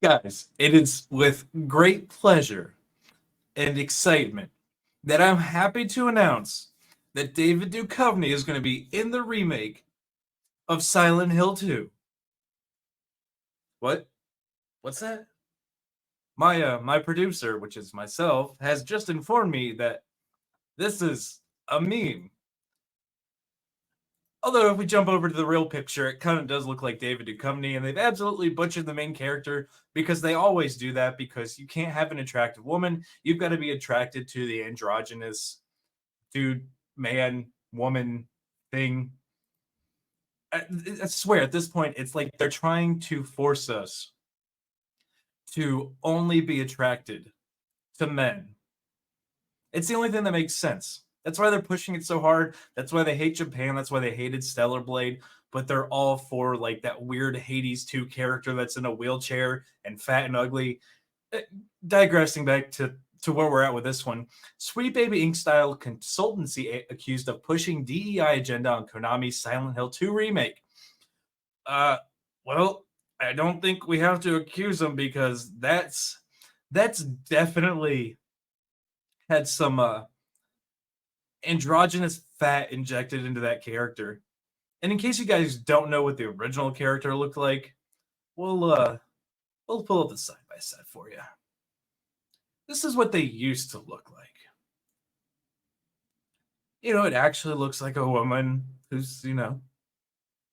Guys, it is with great pleasure and excitement that I'm happy to announce that David Duchovny is going to be in the remake of Silent Hill 2. What? What's that? My producer, which is myself, has just informed me that this is a meme. Although if we jump over to the real picture, it kind of does look like David Duchovny, and they've absolutely butchered the main character because they always do that. Because you can't have an attractive woman, you've got to be attracted to the androgynous dude, man, woman thing. I swear, at this point, it's like they're trying to force us to only be attracted to men. It's the only thing that makes sense. That's why they're pushing it so hard. That's why they hate Japan. That's why they hated Stellar Blade. But they're all for like that weird Hades 2 character that's in a wheelchair and fat and ugly. Digressing back to where we're at with this one. Sweet Baby Inc. style consultancy accused of pushing DEI agenda on Konami's Silent Hill 2 remake. Well, I don't think we have to accuse them because that's definitely had some androgynous fat injected into that character. And in case you guys don't know what the original character looked like, we'll pull up the side by side for you. This is what they used to look like. You know, it actually looks like a woman who's, going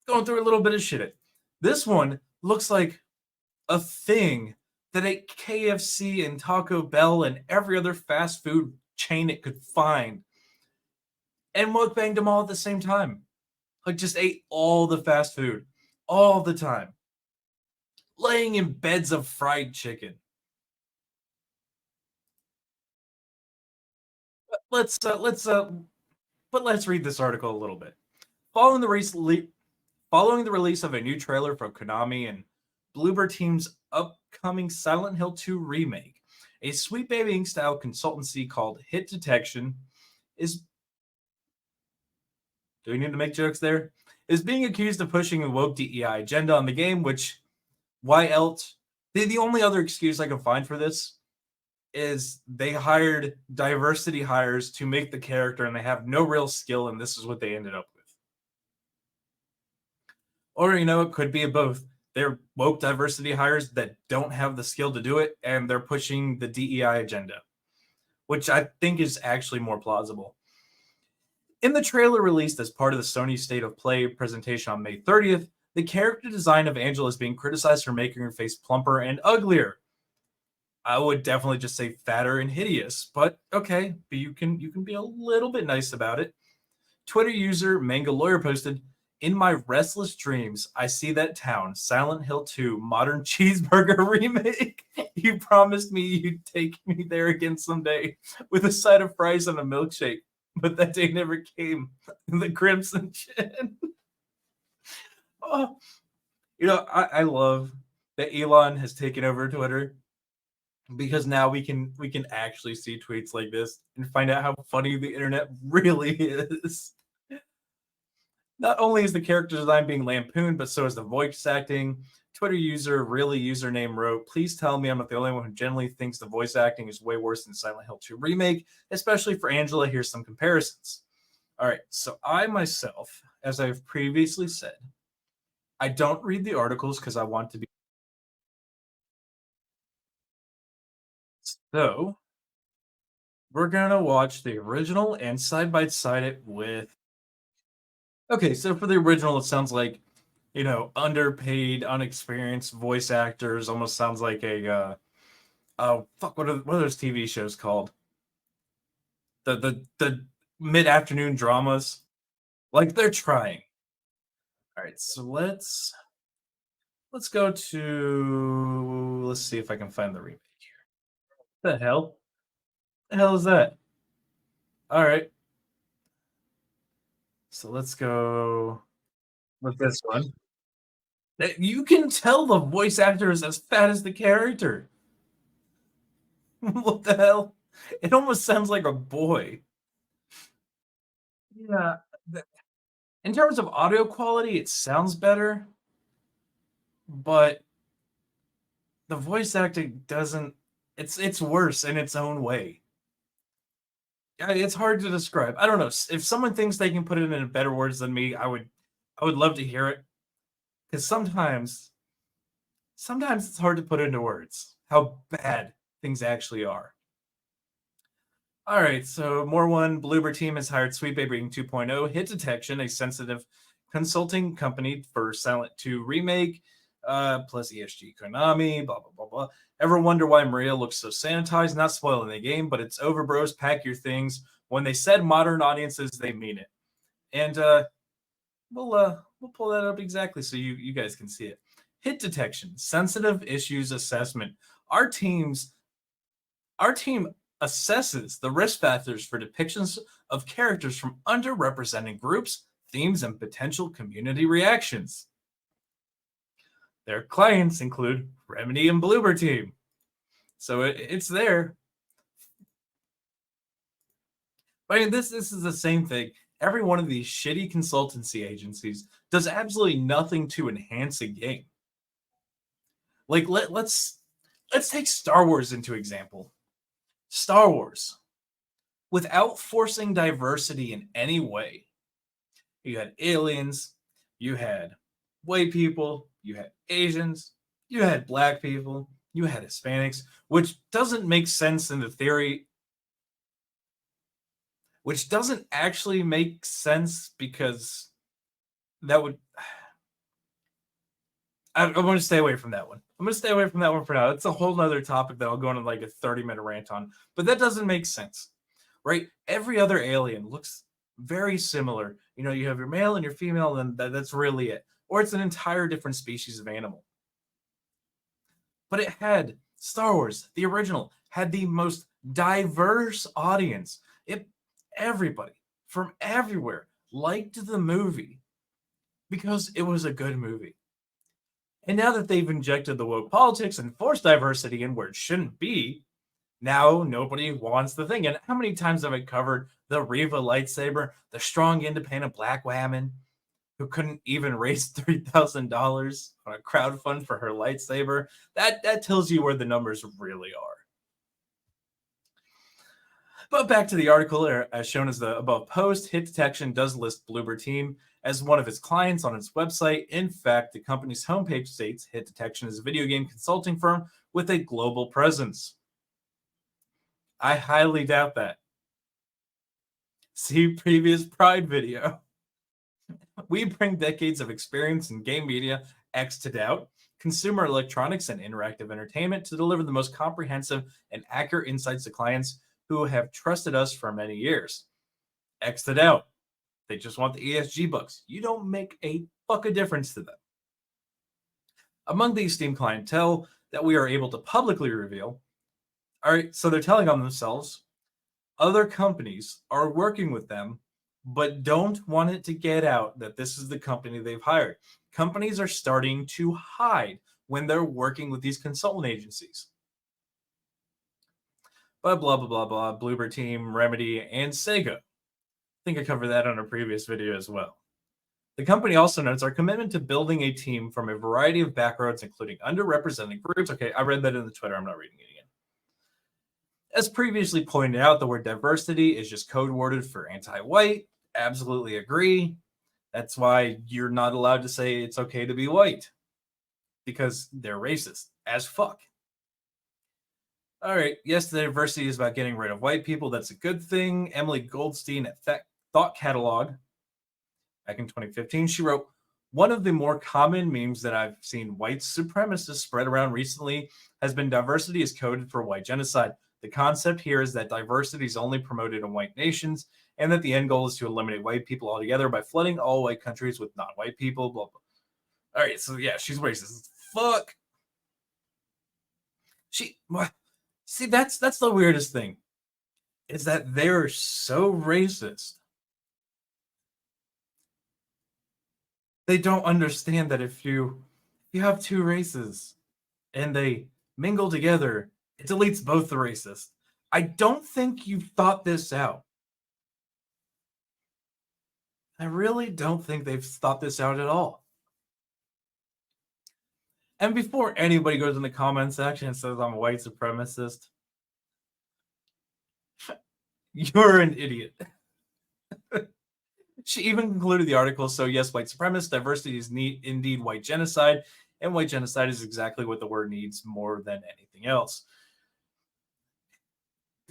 through a little bit of shit. This one looks like a thing that ate KFC and Taco Bell and every other fast food chain it could find and mukbanged them all at the same time. Like, just ate all the fast food all the time, laying in beds of fried chicken. Let's read this article a little bit. Following the release of a new trailer from Konami and Bloober Team's upcoming Silent Hill 2 remake, a Sweet Baby Inc. style consultancy called Hit Detection is. Do we need to make jokes there? Is being accused of pushing a woke DEI agenda on the game, which, why else? The only other excuse I can find for this is they hired diversity hires to make the character and they have no real skill, and this is what they ended up with. Or, it could be both. They're woke diversity hires that don't have the skill to do it, and they're pushing the DEI agenda, which I think is actually more plausible. In the trailer released as part of the Sony State of Play presentation on May 30th, the character design of Angela is being criticized for making her face plumper and uglier. I would definitely just say fatter and hideous, but okay, but you can be a little bit nice about it. Twitter user Manga Lawyer posted, "In my restless dreams, I see that town, Silent Hill 2 Modern Cheeseburger Remake. You promised me you'd take me there again someday with a side of fries and a milkshake, but that day never came." The Crimson Chin. Oh, I love that Elon has taken over Twitter because now we can actually see tweets like this and find out how funny the internet really is. Not only is the character design being lampooned, but so is the voice acting. Twitter user really username wrote, "Please tell me I'm not the only one who generally thinks the voice acting is way worse than Silent Hill 2 Remake, especially for Angela. Here's some comparisons." All right, so I myself, as I've previously said, I don't read the articles because I want to be. So we're gonna watch the original and side by side it with. Okay, so for the original, it sounds like, underpaid, unexperienced voice actors. Almost sounds like a oh fuck, what are those TV shows called? The mid afternoon dramas. Like, they're trying. All right, so let's go to, let's see if I can find the remake here. What the hell? The hell is that? All right, so let's go with this one. You can tell the voice actor is as fat as the character. What the hell? It almost sounds like a boy. Yeah. In terms of audio quality, it sounds better, but the voice acting doesn't. It's worse in its own way. It's hard to describe. I don't know if someone thinks they can put it in better words than me. I would love to hear it because sometimes it's hard to put into words how bad things actually are. All right, so more one. Bloober team has hired Sweet Baby 2.0 Hit Detection, a sensitive consulting company for Silent 2 remake, plus ESG Konami, blah blah blah blah. Ever wonder why Maria looks so sanitized? Not spoiling the game, but it's over, bros. Pack your things. When they said modern audiences, they mean it. And we'll pull that up exactly so you guys can see it. Hit detection, sensitive issues assessment. Our teams our team assesses the risk factors for depictions of characters from underrepresented groups, themes, and potential community reactions. Their clients include Remedy and Bloober Team. So it's there. I mean, this is the same thing. Every one of these shitty consultancy agencies does absolutely nothing to enhance a game. Like let's take Star Wars into example. Star Wars, without forcing diversity in any way, you had aliens, you had white people, you had Asians, you had black people, you had Hispanics, which doesn't make sense in the theory, which doesn't actually make sense because that would. I'm going to stay away from that one. I'm going to stay away from that one for now. It's a whole other topic that I'll go into like a 30-minute rant on, but that doesn't make sense, right? Every other alien looks very similar. You know, you have your male and your female, and that's really it. Or it's an entire different species of animal. But it had Star Wars, the original, had the most diverse audience. It everybody from everywhere liked the movie because it was a good movie. And now that they've injected the woke politics and forced diversity in where it shouldn't be, now nobody wants the thing. And how many times have I covered the Reva lightsaber, the strong, independent black woman who couldn't even raise $3,000 on a crowd fund for her lightsaber? That tells you where the numbers really are. But back to the article, as shown as the above post, Hit Detection does list Bloober Team as one of its clients on its website. In fact, the company's homepage states Hit Detection is a video game consulting firm with a global presence. I highly doubt that. See previous Pride video. We bring decades of experience in game media, X to doubt, consumer electronics, and interactive entertainment to deliver the most comprehensive and accurate insights to clients who have trusted us for many years. X to doubt. They just want the ESG bucks. You don't make a fuck of difference to them. Among the esteemed clientele that we are able to publicly reveal, all right, so they're telling on themselves, other companies are working with them, but don't want it to get out that this is the company they've hired. Companies are starting to hide when they're working with these consultant agencies. But blah, blah, blah, blah, Bloober Team, Remedy, and Sega. I think I covered that on a previous video as well. The company also notes our commitment to building a team from a variety of backgrounds, including underrepresented groups. Okay, I read that in the Twitter. I'm not reading it again. As previously pointed out, the word diversity is just code worded for anti-white. Absolutely agree. That's why you're not allowed to say it's okay to be white, because they're racist as fuck. All right, yes, the diversity is about getting rid of white people. That's a good thing. Emily Goldstein at Thought Catalog, back in 2015, she wrote, one of the more common memes that I've seen white supremacists spread around recently has been diversity is coded for white genocide. The concept here is that diversity is only promoted in white nations and that the end goal is to eliminate white people altogether by flooding all white countries with non-white people, blah, blah. All right, so yeah, she's racist. Fuck. See, that's the weirdest thing, is that they're so racist. They don't understand that if you have two races and they mingle together, it deletes both the races. I don't think you've thought this out. I really don't think they've thought this out at all. And before anybody goes in the comment section and says I'm a white supremacist, you're an idiot. She even concluded the article, so yes, white supremacist diversity is indeed white genocide, and white genocide is exactly what the word needs more than anything else.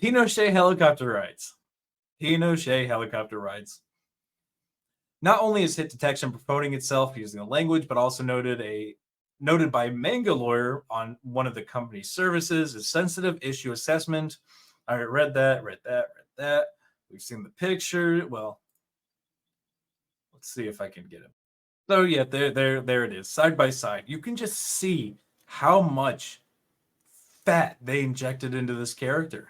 Pinochet helicopter rides. Pinochet helicopter rides. Not only is hit detection promoting itself using the language, but also noted by manga lawyer on one of the company's services is sensitive issue assessment. I read that. We've seen the picture. Well, let's see if I can get it. So yeah, there it is, side by side. You can just see how much fat they injected into this character.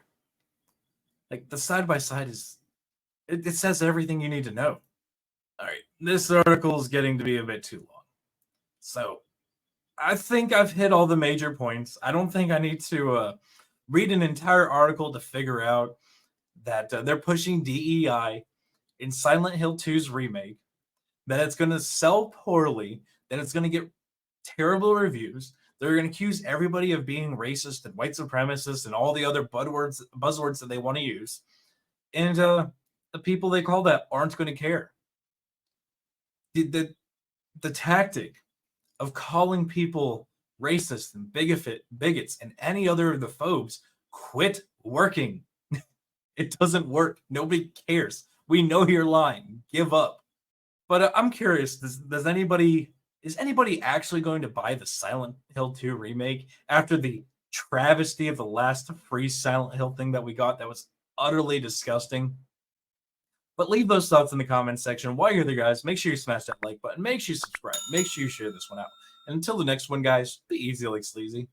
Like the side by side is, it says everything you need to know. All right, this article is getting to be a bit too long, so I think I've hit all the major points. I don't think I need to read an entire article to figure out that they're pushing DEI in Silent Hill 2's remake, that it's going to sell poorly, that it's going to get terrible reviews. They're going to accuse everybody of being racist and white supremacist and all the other buzzwords that they want to use. And the people they call that aren't going to care. The tactic of calling people racist and bigots and any other of the phobes quit working. It doesn't work. Nobody cares. We know you're lying. Give up. But I'm curious, is anybody actually going to buy the Silent Hill 2 remake after the travesty of the last free Silent Hill thing that we got that was utterly disgusting? But leave those thoughts in the comments section. While you're there, guys, make sure you smash that like button. Make sure you subscribe. Make sure you share this one out. And until the next one, guys, be easy like sleazy.